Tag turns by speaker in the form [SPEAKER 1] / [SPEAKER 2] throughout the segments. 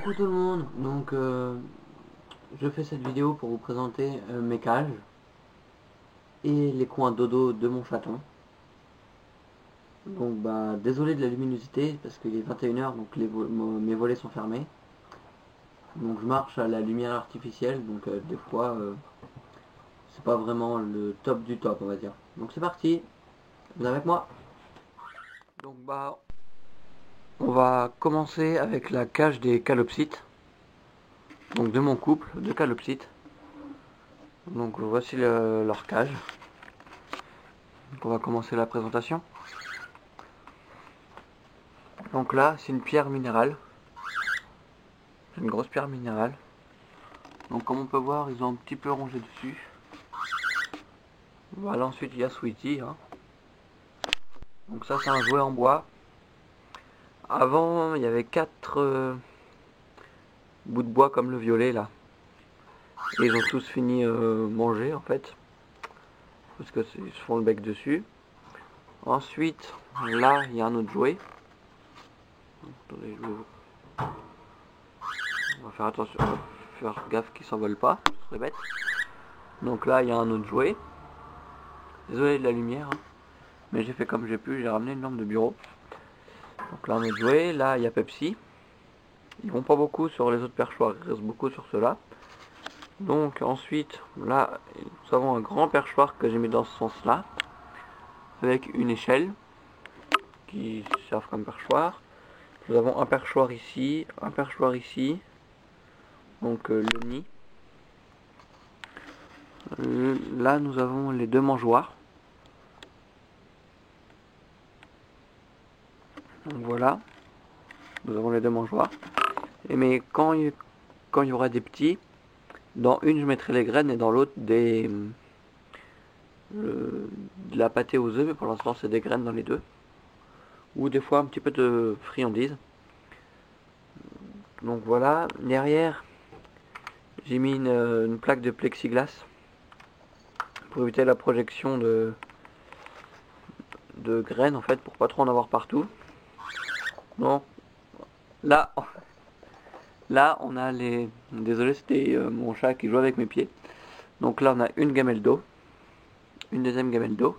[SPEAKER 1] Coucou tout le monde, je fais cette vidéo pour vous présenter mes cages et les coins dodo de mon chaton. Désolé de la luminosité parce qu'il est 21h, donc mes volets sont fermés. Donc je marche à la lumière artificielle, des fois c'est pas vraiment le top du top, on va dire. Donc c'est parti, vous êtes avec moi? On va commencer avec la cage des calopsites, donc de mon couple de calopsites. Donc voici leur cage. Donc on va commencer la présentation. Donc là, c'est une pierre minérale. C'est une grosse pierre minérale. Donc comme on peut voir, ils ont un petit peu rongé dessus. Voilà, ensuite il y a Sweetie. Donc ça, c'est un jouet en bois. Avant, il y avait 4 bouts de bois comme le violet là. Et ils ont tous fini mangés en fait. Parce que ils se font le bec dessus. Ensuite, là, il y a un autre jouet. Attendez, on va faire attention, on va faire gaffe qu'il s'envole pas, ce serait bête. Donc là, il y a un autre jouet. Désolé de la lumière, mais j'ai fait comme j'ai pu, j'ai ramené une lampe de bureau. Donc là, un autre jouet. Là, il y a Pepsi. Ils vont pas beaucoup sur les autres perchoirs, ils restent beaucoup sur ceux-là. Donc ensuite, là, nous avons un grand perchoir que j'ai mis dans ce sens-là, avec une échelle qui servent comme perchoir. Nous avons un perchoir ici, donc le nid. Là, nous avons les deux mangeoires. Donc voilà, nous avons les deux mangeoires. Mais quand il y aura des petits, dans une je mettrai les graines et dans l'autre de la pâtée aux œufs, mais pour l'instant c'est des graines dans les deux. Ou des fois un petit peu de friandises. Donc voilà, derrière j'ai mis une plaque de plexiglas pour éviter la projection de graines en fait, pour pas trop en avoir partout. Donc là on a les... Désolé, c'était mon chat qui joue avec mes pieds. Donc là on a une gamelle d'eau, une deuxième gamelle d'eau.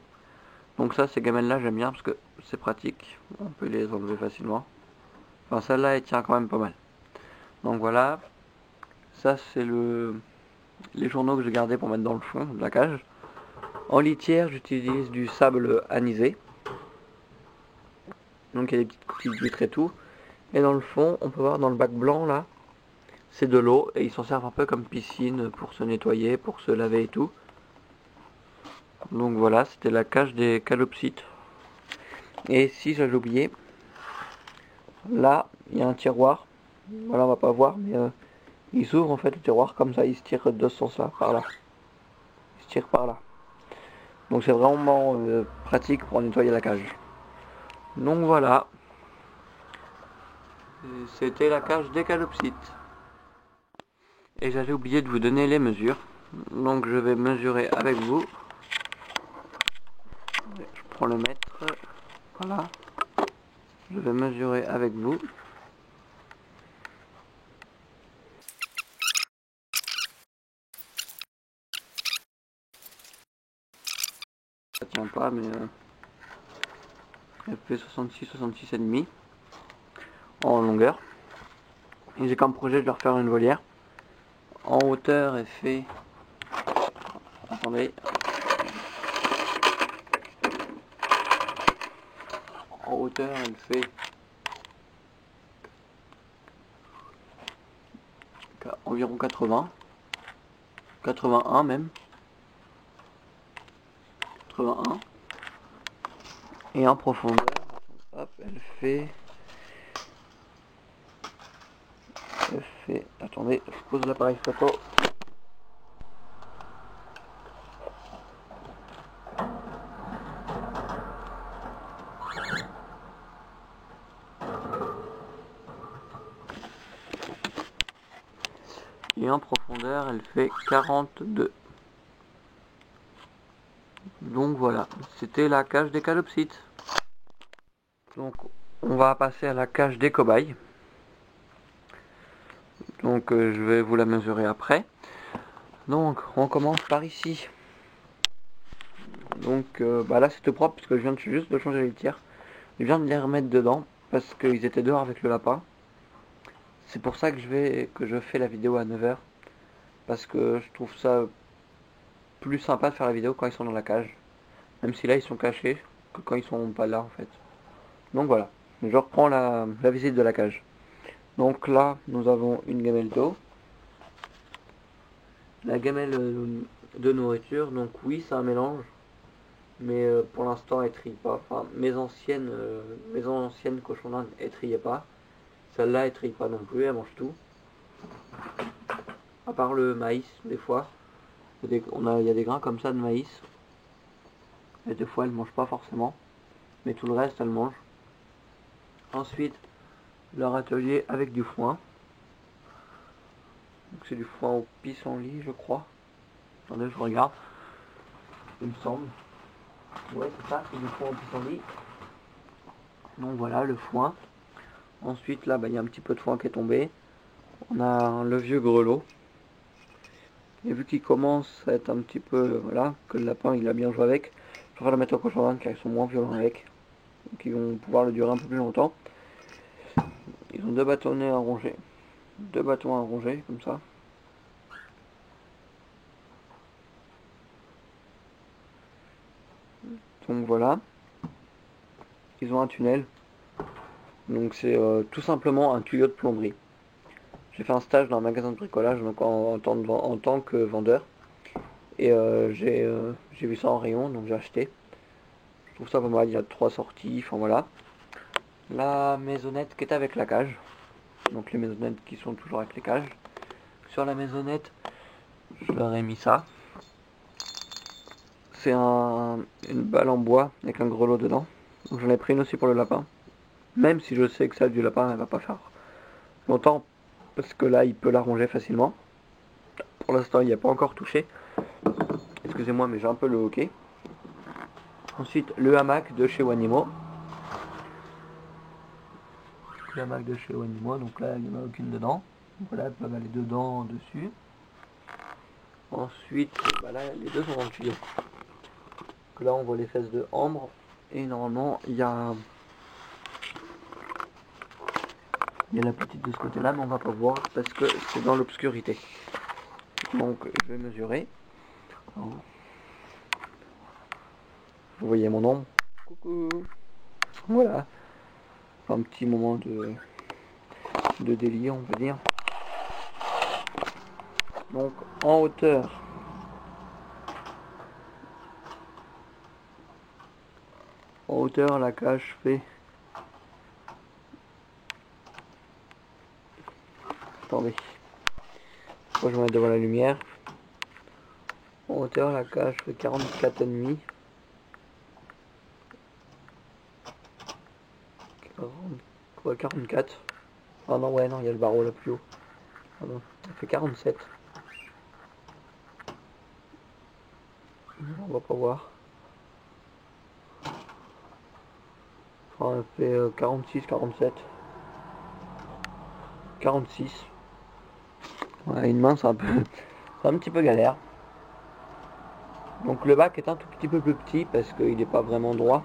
[SPEAKER 1] Donc ça, ces gamelles là j'aime bien parce que c'est pratique, on peut les enlever facilement. Enfin celle-là elle tient quand même pas mal. Donc voilà, ça c'est les journaux que j'ai gardés pour mettre dans le fond de la cage. En litière, j'utilise du sable anisé. Donc il y a des petites vitres et tout. Et dans le fond, on peut voir dans le bac blanc là, c'est de l'eau et ils s'en servent un peu comme piscine pour se nettoyer, pour se laver et tout. Donc voilà, c'était la cage des calopsites. Et si j'avais oublié, là il y a un tiroir. Voilà, on va pas voir, mais il s'ouvre en fait le tiroir comme ça, il se tire de ce sens là, par là. Il se tire par là. Donc c'est vraiment pratique pour nettoyer la cage. Donc voilà, c'était la cage des calopsites. Et j'avais oublié de vous donner les mesures. Donc je vais mesurer avec vous. Je prends le mètre. Voilà. Je vais mesurer avec vous. Ça tient pas, mais elle fait 66,5 en longueur. Et j'ai comme projet de leur faire une volière. En hauteur, elle fait... Attendez. En hauteur, elle fait... environ 80. 81 même. 81. Et en profondeur, hop, elle fait... Attendez, je pose l'appareil photo. Et en profondeur, elle fait 42. Donc voilà, c'était la cage des calopsites. Donc on va passer à la cage des cobayes. Donc je vais vous la mesurer après. Donc on commence par ici. Donc là c'est tout propre puisque je viens juste de changer les litières. Je viens de les remettre dedans parce qu'ils étaient dehors avec le lapin. C'est pour ça que je fais la vidéo à 9 h. Parce que je trouve ça plus sympa de faire la vidéo quand ils sont dans la cage. Même si là ils sont cachés, que quand ils sont pas là en fait. Donc voilà, je reprends la visite de la cage. Donc là nous avons une gamelle d'eau. La gamelle de nourriture, donc oui c'est un mélange. Mais pour l'instant elle trille pas. Enfin mes anciennes cochons d'Inde elles trillaient pas. Celle-là elle trille pas non plus, elle mange tout. À part le maïs des fois. Il y a des grains comme ça de maïs. Et des fois elle mange pas forcément. Mais tout le reste elle mange. Ensuite leur atelier avec du foin. Donc c'est du foin au pissenlit je crois. Attendez je regarde. Il me semble. Ouais c'est ça, c'est du foin au pissenlit. Donc voilà le foin. Ensuite là il y a un petit peu de foin qui est tombé. On a le vieux grelot. Et vu qu'il commence à être un petit peu, voilà, que le lapin il a bien joué avec, je vais le mettre au cochon d'Inde car ils sont moins violents avec. Donc ils vont pouvoir le durer un peu plus longtemps. Ils ont deux bâtonnets à ronger. Deux bâtons à ronger, comme ça. Donc voilà. Ils ont un tunnel. Donc c'est tout simplement un tuyau de plomberie. J'ai fait un stage dans un magasin de bricolage donc en tant que vendeur. Et j'ai vu ça en rayon, donc j'ai acheté. Je trouve ça pas mal, il y a 3 sorties, enfin voilà. La maisonnette qui est avec la cage. Donc les maisonnettes qui sont toujours avec les cages. Sur la maisonnette, je leur ai mis ça. C'est une balle en bois avec un grelot dedans. Donc j'en ai pris une aussi pour le lapin. Même si je sais que celle du lapin, elle va pas faire longtemps. Parce que là, il peut la ronger facilement. Pour l'instant, il n'y a pas encore touché. Excusez-moi, mais j'ai un peu le hoquet. Ensuite, le hamac de chez Wanimo. Le hamac de chez Wanimo, donc là, il n'y en a aucune dedans. Donc voilà, elles peuvent aller dedans, dessus. Ensuite, là, les deux sont dans le tuyau. Donc là, on voit les fesses de Ambre. Et normalement, il y a la petite de ce côté-là, mais on va pas voir parce que c'est dans l'obscurité. Donc, je vais mesurer. Vous voyez mon ombre. Coucou. Voilà. Un petit moment de délire, on peut dire. Donc, en hauteur. En hauteur, la cage fait... Attendez. Moi, je vais mettre devant la lumière. En hauteur, la cage fait 44,5. 44. Ah non, ouais, non, il y a le barreau là plus haut. Ah non, ça fait 47. On va pas voir. Enfin, elle fait 46, 47. 46. Ouais, une main, c'est un peu... c'est un petit peu galère. Donc le bac est un tout petit peu plus petit parce qu'il n'est pas vraiment droit.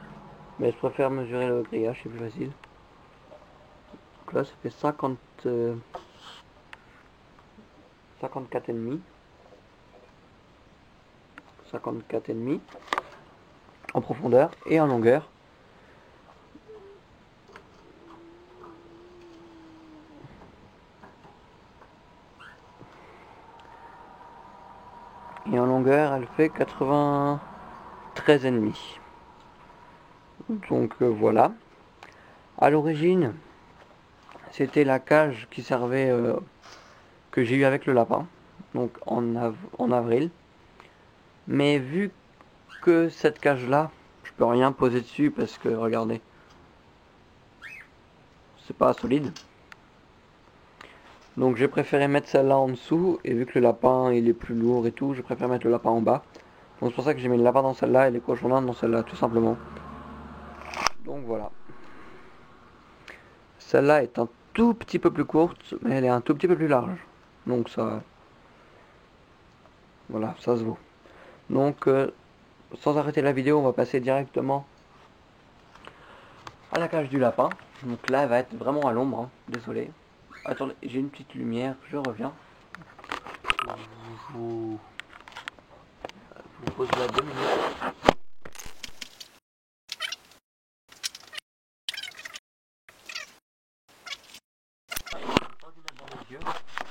[SPEAKER 1] Mais je préfère mesurer le grillage, c'est plus facile. Donc là, ça fait 54,5. 54,5 en profondeur et en longueur. Et en longueur, elle fait 93,5. Donc voilà. À l'origine, c'était la cage qui servait, que j'ai eu avec le lapin. Donc en avril. Mais vu que cette cage là, je peux rien poser dessus parce que regardez, c'est pas solide. Donc j'ai préféré mettre celle-là en dessous, et vu que le lapin il est plus lourd et tout, je préfère mettre le lapin en bas. Donc c'est pour ça que j'ai mis le lapin dans celle-là et les cochons d'Inde dans celle-là, tout simplement. Donc voilà. Celle-là est un tout petit peu plus courte, mais elle est un tout petit peu plus large. Donc ça, voilà, ça se vaut. Donc sans arrêter la vidéo, on va passer directement à la cage du lapin. Donc là, elle va être vraiment à l'ombre, hein. Désolé. Attendez, j'ai une petite lumière, je reviens. Je vous pose là 2 minutes.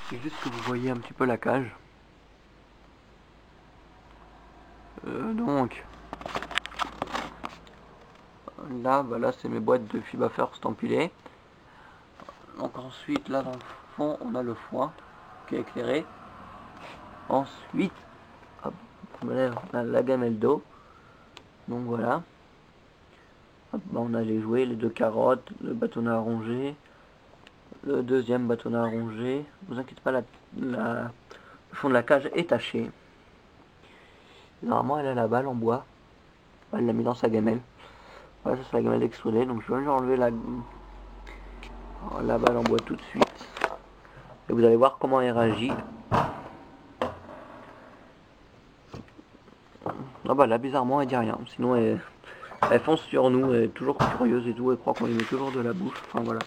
[SPEAKER 1] C'est juste que vous voyez un petit peu la cage. Donc là, bah là c'est mes boîtes de fibre first empilées. Donc ensuite là dans le fond on a le foin qui est éclairé. Ensuite hop, on a la gamelle d'eau. Donc voilà. Hop, bah on a les jouets, les 2 carottes, le bâtonnet à ronger, le deuxième bâtonnet à ronger. Ne vous inquiétez pas, le fond de la cage est taché. Normalement elle a la balle en bois. Elle l'a mis dans sa gamelle. Voilà, ça c'est la gamelle extrudée. Donc je vais enlever la balle en bois tout de suite. Et vous allez voir comment elle réagit. Ah bah là bizarrement elle dit rien. Sinon elle fonce sur nous, elle est toujours curieuse et tout, elle croit qu'on lui met toujours de la bouffe. Enfin voilà.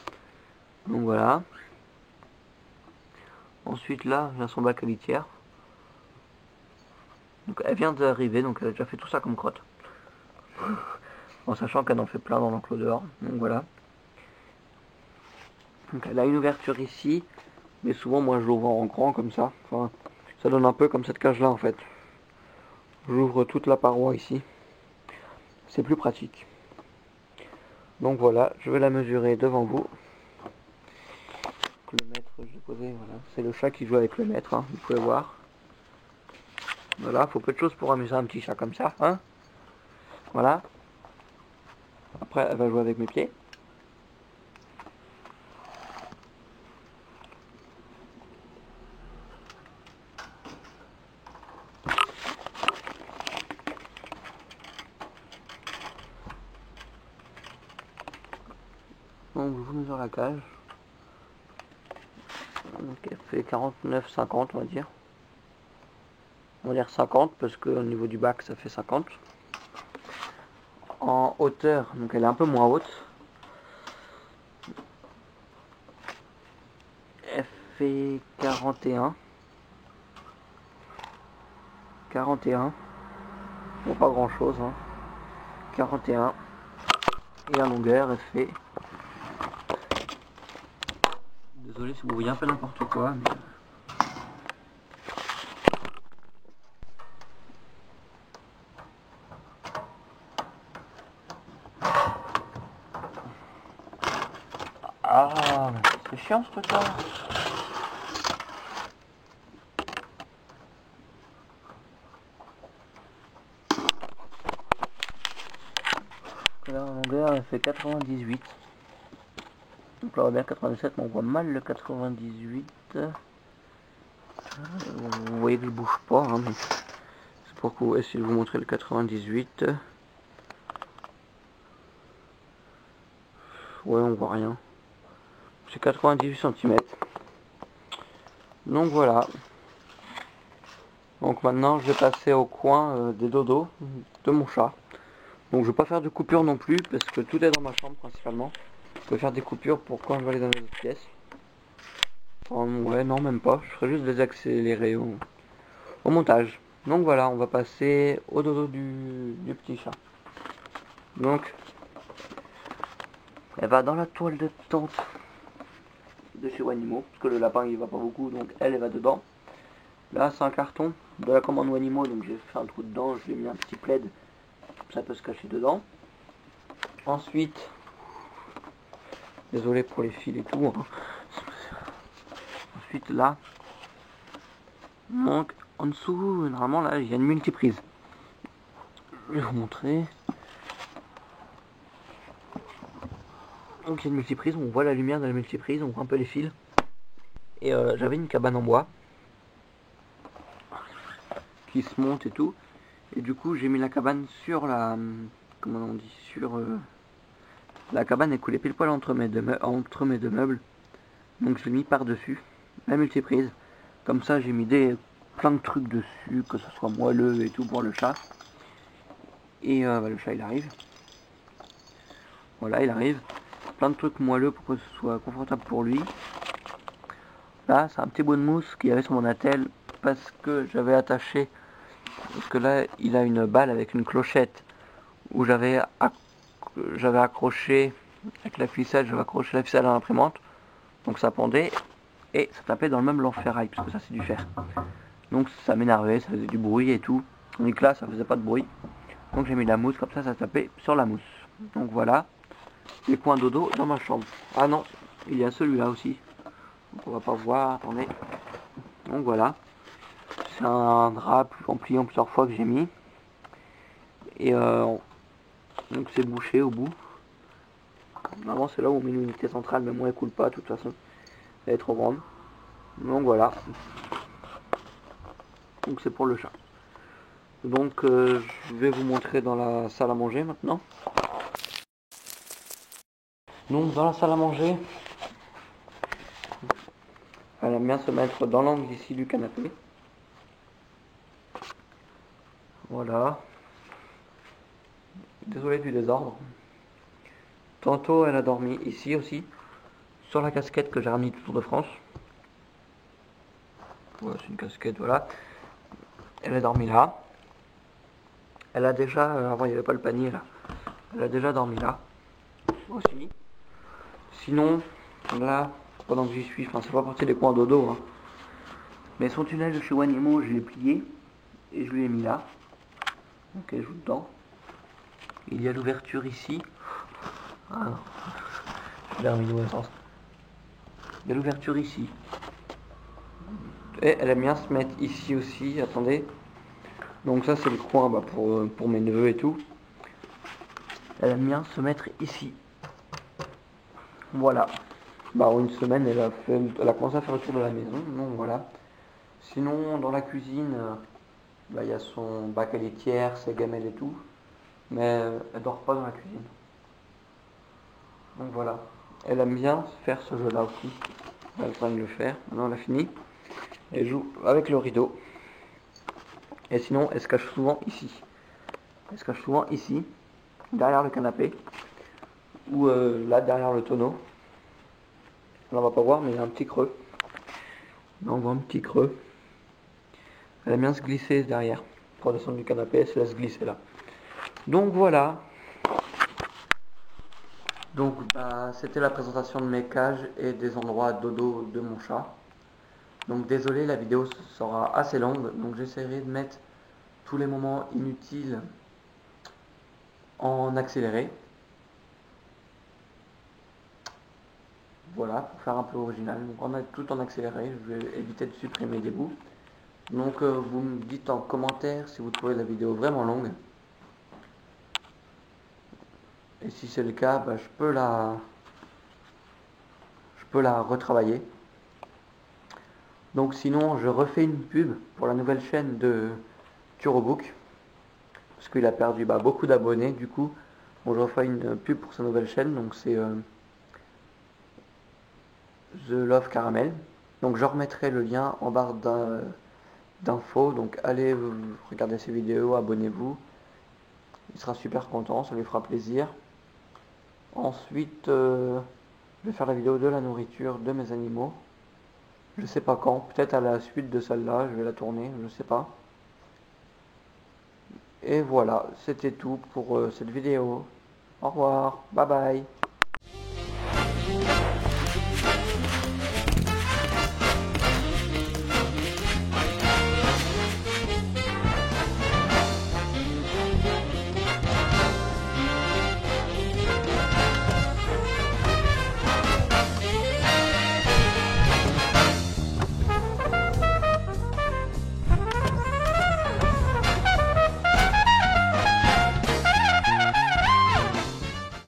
[SPEAKER 1] Donc voilà. Ensuite là, vient son bac à litière. Donc elle vient d'arriver, donc elle a déjà fait tout ça comme crotte. En sachant qu'elle en fait plein dans l'enclos dehors. Donc voilà. Donc elle a une ouverture ici. Mais souvent moi je l'ouvre en grand comme ça. Enfin, ça donne un peu comme cette cage là en fait. J'ouvre toute la paroi ici. C'est plus pratique. Donc voilà, je vais la mesurer devant vous. Le maître, je l'ai posé, voilà. C'est le chat qui joue avec le maître, hein, vous pouvez voir. Voilà, faut peu de choses pour amuser un petit chat comme ça, hein. Voilà. Après, elle va jouer avec mes pieds. Donc, je vous mesure la cage. Donc, elle fait 49,50, on va dire. On va dire 50, parce qu'au niveau du bac, ça fait 50. En hauteur, donc elle est un peu moins haute. Elle fait 41. 41. Bon, pas grand chose, hein. 41. Et en longueur, elle fait... Désolé si vous voyez un peu n'importe quoi, mais... Ah, c'est chiant ce truc là. Là, en longueur, elle fait 98. Donc là, on va bien 87, mais on voit mal le 98. Vous voyez que je bouge pas, hein, mais c'est pour que vous essayer de vous montrer le 98. Ouais, on voit rien. C'est 98 cm. Donc voilà. Donc maintenant, je vais passer au coin des dodos de mon chat. Donc je vais pas faire de coupure non plus, parce que tout est dans ma chambre principalement. Je vais faire des coupures pour quand je vais aller dans les autres pièces. Enfin, ouais, non, même pas. Je ferai juste des accélérés au montage. Donc voilà, on va passer au dodo du petit chat. Donc, elle va dans la toile de tente de chez Wanimo, parce que le lapin il va pas beaucoup, donc elle va dedans. Là, c'est un carton de la commande Wanimo, donc j'ai fait un trou dedans, je lui ai mis un petit plaid, ça peut se cacher dedans. Ensuite, désolé pour les fils et tout, hein. Ensuite là, donc en dessous, normalement là, il y a une multiprise. Je vais vous montrer. Donc il y a une multiprise, on voit la lumière de la multiprise, on voit un peu les fils. Et j'avais une cabane en bois qui se monte et tout. Et du coup j'ai mis la cabane sur la... Comment on dit, sur... la cabane est coulée pile poil entre mes deux meubles. Donc je l'ai mis par dessus la multiprise. Comme ça j'ai mis plein de trucs dessus, que ce soit moelleux et tout pour le chat. Et le chat il arrive. Voilà, il arrive. Plein de trucs moelleux pour que ce soit confortable pour lui. Là, c'est un petit bout de mousse qu'il y avait sur mon attel parce que j'avais attaché. Parce que là, il a une balle avec une clochette où j'avais accroché avec la ficelle, j'avais accroché la ficelle à l'imprimante. Donc ça pendait et ça tapait dans le même ferraille parce que ça c'est du fer. Donc ça m'énervait, ça faisait du bruit et tout. Tandis que là, ça faisait pas de bruit. Donc j'ai mis la mousse, comme ça tapait sur la mousse. Donc voilà, les coins dodo dans ma chambre. Ah non, il y a celui-là aussi. Donc on va pas voir, attendez. Donc voilà, c'est un drap en pliant plusieurs fois que j'ai mis. Et donc c'est bouché au bout. Normalement c'est là où on met une unité centrale, mais moi elle coule pas de toute façon. Elle est trop grande. Donc voilà. Donc c'est pour le chat. Donc je vais vous montrer dans la salle à manger maintenant. Donc dans la salle à manger, elle aime bien se mettre dans l'angle ici du canapé. Voilà. Désolé du désordre. Tantôt elle a dormi ici aussi, sur la casquette que j'ai ramenée du Tour de France. Voilà, c'est une casquette, voilà. Elle a dormi là. Elle a déjà, avant il n'y avait pas le panier là. Elle a déjà dormi là. Aussi. Sinon, là, pendant que j'y suis, enfin c'est pas parti des coins dodo, hein. Mais son tunnel de chez Wanimo, je l'ai plié et je lui ai mis là. Donc elle joue dedans. Il y a l'ouverture ici. Ah non, je l'ai remis dans le sens. Il y a l'ouverture ici. Et elle aime bien se mettre ici aussi, attendez. Donc ça c'est le coin pour mes neveux et tout. Elle aime bien se mettre ici. Voilà. En une semaine elle a commencé à faire le tour de la maison, donc voilà. Sinon dans la cuisine, il y a son bac à litière, ses gamelles et tout. Mais elle dort pas dans la cuisine. Donc voilà. Elle aime bien faire ce jeu là aussi. Elle est en train de le faire, maintenant elle a fini. Elle joue avec le rideau. Et sinon elle se cache souvent ici. Elle se cache souvent ici, derrière le canapé. Ou là derrière le tonneau. Là on va pas voir mais il y a un petit creux. Là on voit un petit creux. Elle aime bien se glisser derrière. Pour descendre du canapé, elle se laisse glisser là. Donc voilà. Donc c'était la présentation de mes cages et des endroits dodo de mon chat. Donc désolé, la vidéo sera assez longue, donc j'essaierai de mettre tous les moments inutiles en accéléré. Voilà, pour faire un peu original. Donc on a tout en accéléré, je vais éviter de supprimer des bouts. Donc vous me dites en commentaire si vous trouvez la vidéo vraiment longue. Et si c'est le cas, je peux la retravailler. Donc sinon, je refais une pub pour la nouvelle chaîne de Turobook. Parce qu'il a perdu beaucoup d'abonnés, du coup. Bon, je refais une pub pour sa nouvelle chaîne, donc c'est The Love Caramel. Donc je remettrai le lien en barre d'infos. Donc allez regarder ses vidéos, abonnez-vous. Il sera super content, ça lui fera plaisir. Ensuite, je vais faire la vidéo de la nourriture de mes animaux. Je sais pas quand, peut-être à la suite de celle-là, je vais la tourner, je sais pas. Et voilà, c'était tout pour cette vidéo. Au revoir, bye bye.